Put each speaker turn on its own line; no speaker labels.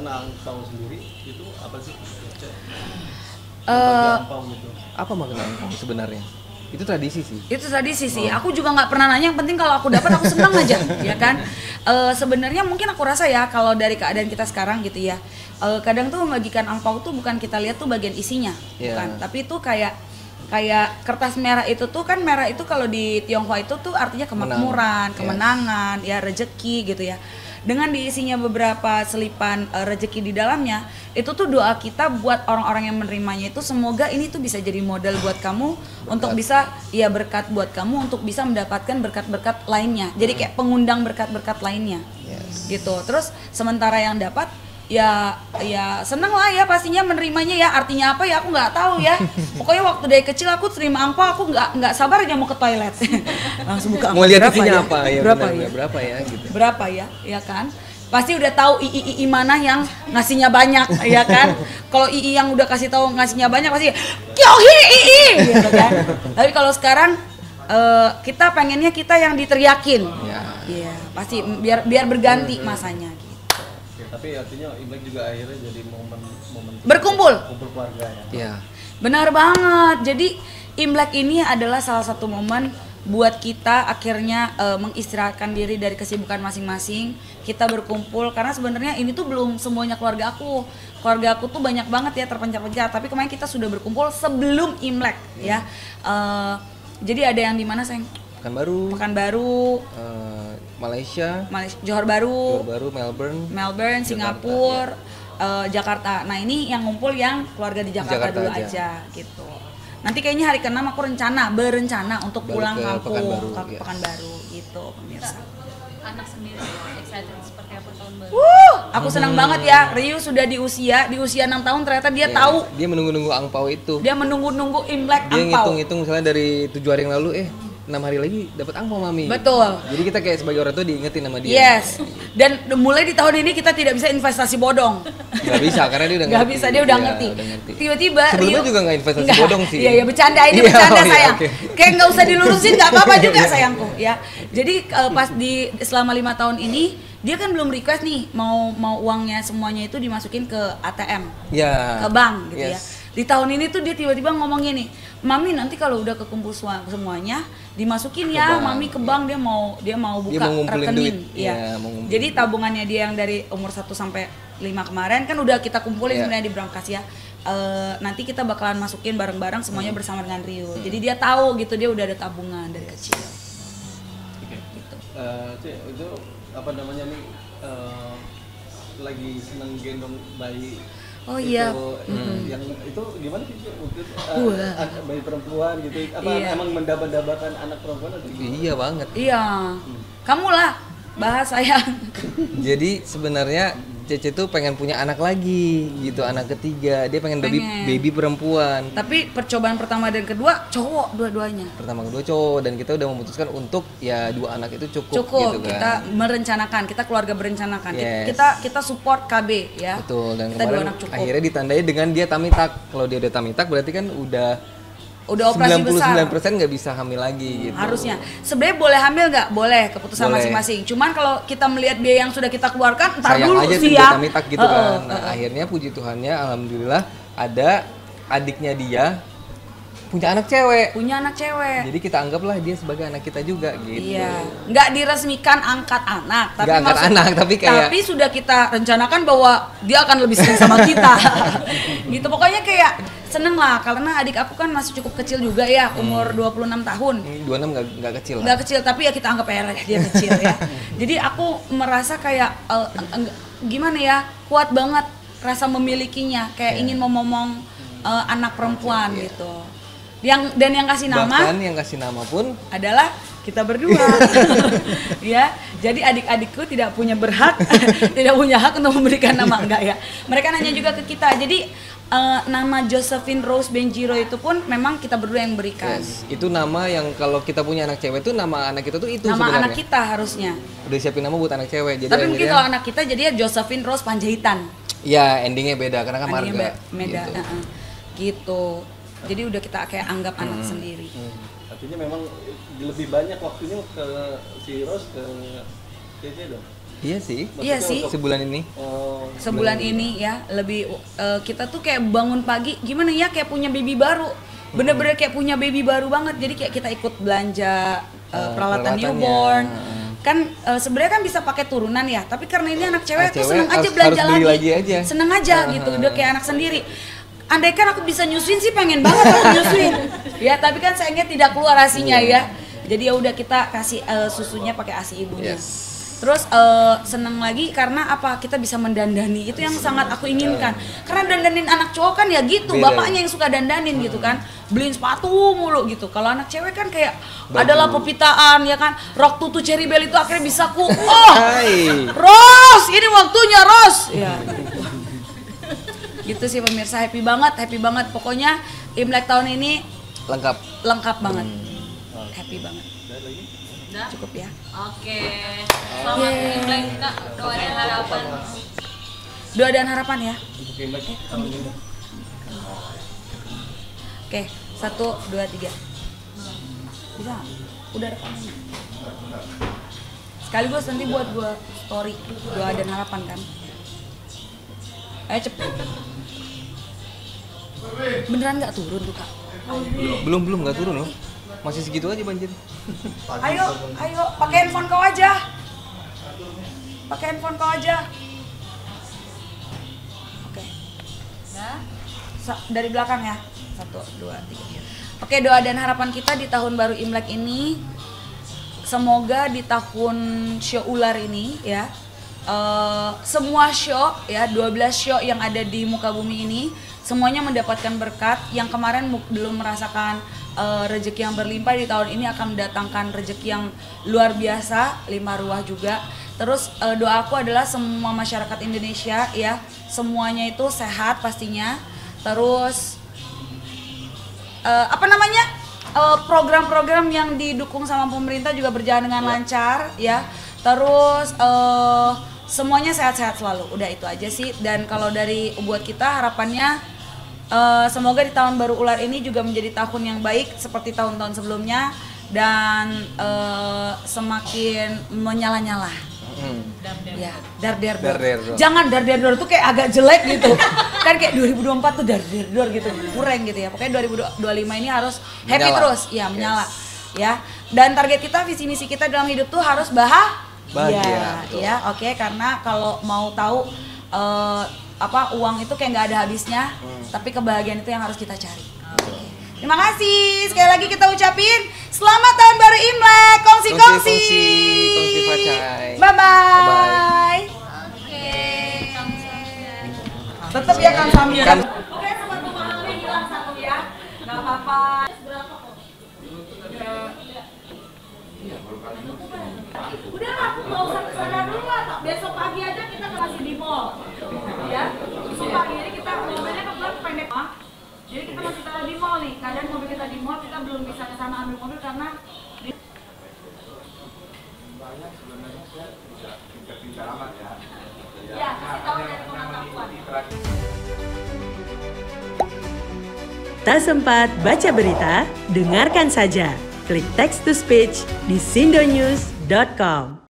makna angpau sendiri itu apa sih?
Uh,
Gitu.
Apa makna angpau sebenarnya? Itu tradisi sih.
Itu tradisi sih. Aku juga nggak pernah nanya. Yang penting kalau aku dapat aku senang aja, ya kan. Sebenarnya mungkin aku rasa ya kalau dari keadaan kita sekarang gitu ya. Kadang tuh membagikan angpau tuh bukan kita lihat tuh bagian isinya, bukan. Tapi itu kayak kertas merah itu tuh kan, merah itu kalau di Tionghoa itu tuh artinya kemakmuran, kemenangan, ya rezeki gitu ya. Dengan diisinya beberapa selipan rezeki di dalamnya, itu tuh doa kita buat orang-orang yang menerimanya itu semoga ini tuh bisa jadi modal buat kamu untuk bisa ya berkat buat kamu untuk bisa mendapatkan berkat-berkat lainnya. Jadi kayak pengundang berkat-berkat lainnya. Gitu. Terus sementara yang dapat ya seneng lah ya pastinya menerimanya ya. Artinya apa ya aku nggak tahu ya. Pokoknya waktu dari kecil aku terima angpau aku nggak sabar aja mau ke toilet. Langsung buka.
Mau lihat isinya apa ya? Berapa ya gitu.
Berapa ya kan? Pasti udah tahu ii mana yang ngasihnya banyak ya kan. Kalau ii yang udah kasih tahu ngasihnya banyak pasti kyohi ii gitu kan. Tapi kalau sekarang kita pengennya kita yang diteriakin. Iya, pasti biar berganti masanya.
Tapi artinya Imlek juga akhirnya jadi momen
berkumpul
keluarga ya.
Iya.
Benar banget. Jadi Imlek ini adalah salah satu momen buat kita akhirnya mengistirahatkan diri dari kesibukan masing-masing. Kita berkumpul karena sebenarnya ini tuh belum semuanya keluarga aku. Keluarga aku tuh banyak banget ya terpencil-pencil. Tapi kemarin kita sudah berkumpul sebelum Imlek ya. Jadi ada yang di mana sayang? Pekanbaru,
Malaysia,
Johor Bahru,
Melbourne,
Singapura, Jakarta. Nah ini yang ngumpul yang keluarga di Jakarta dulu aja gitu. Nanti kayaknya hari ke-6 aku berencana untuk pulang kampung ke Pekanbaru gitu pemirsa.
Anak sendiri excited seperti apa tahun baru?
Aku senang banget ya. Ryu sudah di usia 6 tahun ternyata dia tahu.
Dia menunggu-nunggu angpau itu.
Dia menunggu-nunggu Imlek angpau.
Dia ngitung-ngitung misalnya dari 7 hari yang lalu 6 hari lagi dapat angpau mami.
Betul.
Jadi kita kayak sebagai orang tua diingetin sama dia.
Yes. Dan mulai di tahun ini kita tidak bisa investasi bodong.
Gak bisa karena dia udah ngerti.
Gak bisa, dia udah ngerti. Tiba-tiba
sebelumnya juga gak investasi bodong sih.
Iya bercanda, ini bercanda sayang. Kayak nggak usah dilurusin nggak apa-apa juga sayangku ya. Jadi pas selama 5 tahun ini dia kan belum request nih mau uangnya semuanya itu dimasukin ke ATM, ke bank gitu ya. Di tahun ini tuh dia tiba-tiba ngomong gini, mami nanti kalau udah kekumpul semuanya dimasukin ya mami ke bank, dia mau buka rekening ya. Jadi tabungannya dia yang dari umur 1 sampai 5 kemarin kan udah kita kumpulin sebenarnya di Brankas ya. Nanti kita bakalan masukin bareng-bareng semuanya bersama dengan Rio. Jadi dia tahu gitu, dia udah ada tabungan dari kecil.
Gitu. Itu apa namanya nih lagi seneng gendong bayi.
Oh iya.
Yang itu gimana sih waktu bayi perempuan gitu? Apa emang mendaba-dabakan anak perempuan atau gimana?
Iya banget.
Iya. Kamu lah bahas sayang.
Jadi sebenarnya Cece tuh pengen punya anak lagi gitu, anak ketiga. Dia pengen baby perempuan.
Tapi percobaan pertama dan kedua cowok dua-duanya.
Pertama kedua cowok, dan kita udah memutuskan untuk ya 2 anak itu cukup gitu kan.
Kita merencanakan, kita keluarga berencanakan. Kita support KB ya.
Betul, dan
kita
kemarin akhirnya ditandai dengan dia tamitak. Kalau dia udah tamitak berarti kan udah
operasi besar.
99% nggak bisa hamil lagi gitu.
Harusnya. Sebenarnya boleh hamil nggak? Boleh, keputusan masing-masing. Cuman kalau kita melihat biaya yang sudah kita keluarkan, entar
sayang
dulu
aja
sih ya.
Tamitak gitu kan. Nah, akhirnya puji Tuhannya alhamdulillah ada adiknya dia punya anak cewek. Jadi kita anggaplah dia sebagai anak kita juga gitu.
Iya. Nggak diresmikan angkat anak, tapi sudah kita rencanakan bahwa dia akan lebih sering sama kita. Gitu. Pokoknya kayak seneng lah karena adik aku kan masih cukup kecil juga ya, umur 26 tahun.
26 nggak kecil lah.
Nggak kecil, tapi ya kita anggap ya dia kecil ya. Jadi aku merasa kayak gimana ya, kuat banget rasa memilikinya, kayak ingin memomong anak perempuan gitu. Yang kasih nama,
bahkan yang kasih nama pun
adalah kita berdua. Ya, jadi adik-adikku tidak punya tidak punya hak untuk memberikan nama, enggak ya. Mereka nanya juga ke kita. Jadi nama Josephine Rose Benjiro itu pun memang kita berdua yang berikan.
Itu nama yang kalau kita punya anak cewek itu nama anak kita tuh itu
nama
sebenarnya.
Anak kita harusnya.
Udah siapin nama buat anak cewek. Jadi
tapi mungkin kalau anak kita jadinya Josephine Rose Panjaitan.
Ya, endingnya beda karena kan marga.
Beda. Gitu. Jadi udah kita kayak anggap anak sendiri.
Artinya memang lebih banyak waktunya ke si Rose ke Cece dong.
Iya sih.
Iya sih.
Sebulan ini.
Sebulan ini ya lebih kita tuh kayak bangun pagi gimana ya kayak punya baby baru. Bener-bener kayak punya baby baru banget. Jadi kayak kita ikut belanja peralatan newborn. Kan sebenarnya kan bisa pakai turunan ya, tapi karena ini anak cewek tuh seneng aja belanja lagi aja. Seneng aja gitu, udah kayak anak sendiri. Andaikan aku bisa nyusuin sih pengen banget aku nyusuin. Ya, tapi kan sayangnya tidak keluar asinya ya. Jadi ya udah kita kasih susunya pakai ASI ibunya. Terus seneng lagi karena apa? Kita bisa mendandani, itu yang sangat aku inginkan. Karena dandanin anak cowok kan ya gitu, bapaknya yang suka dandanin gitu kan. Beliin sepatu mulu gitu. Kalau anak cewek kan kayak adalah pepitaan ya kan. Rok tutu Cherry Bell itu akhirnya bisa Ros, ini waktunya Ros. Ya. Gitu sih pemirsa, happy banget. Pokoknya Imlek tahun ini lengkap banget. Happy banget.
Udah?
Cukup ya.
Oke. Selamat Imlek Kak, doa dan harapan.
Doa dan harapan ya. Oke, 1, 2, 3. Bisa? Udah rekamannya. Sekaligus nanti buat gua story doa dan harapan kan. Ayo cepet. Beneran nggak turun tuh Kak?
Belum nggak turun loh. Masih segitu aja banjir.
Ayo, pakai handphone kau aja. Oke.
Ya.
Dari belakang ya. 1, 2, 3. Oke, doa dan harapan kita di tahun baru Imlek ini, semoga di tahun show ular ini ya, semua show ya, 12 show yang ada di muka bumi ini semuanya mendapatkan berkat. Yang kemarin belum merasakan rezeki yang berlimpah, di tahun ini akan mendatangkan rezeki yang luar biasa, 5 ruah juga. Terus doaku adalah semua masyarakat Indonesia ya, semuanya itu sehat pastinya. Terus program-program yang didukung sama pemerintah juga berjalan dengan lancar ya. Terus semuanya sehat-sehat selalu. Udah itu aja sih. Dan kalau dari buat kita harapannya semoga di tahun baru ular ini juga menjadi tahun yang baik seperti tahun-tahun sebelumnya dan semakin menyala-nyala. Ya, dar. Jangan dar tuh kayak agak jelek gitu. Kan kayak 2024 tuh dar gitu, kurang gitu ya. Pokoknya 2025 ini harus happy menyala. Terus, ya menyala. Ya. Dan target kita, visi misi kita dalam hidup tuh harus bahagia. Ya, oke. Karena kalau mau tahu uang itu kayak nggak ada habisnya, tapi kebahagiaan itu yang harus kita cari. Terima kasih. Sekali lagi kita ucapin selamat tahun baru Imlek. Kongsi
Facai.
Bye.
Oke.
Tetap ya Kang Samir. Oke, sempat memahami hilang 1 ya. Enggak apa-apa. Udah lah, mau kesana dulu lah. Besok pagi aja kita masih di mall. Ya. Besok pagi ini kita mobilnya kebetulan pendek. Jadi kita masih taruh di mall nih. Kadang mobil kita di mall, kita belum bisa kesana ambil mobil karena ya, kasih tahu dari pengetahuan.
Tak sempat baca berita? Dengarkan saja. Klik text to speech di sindonews.com.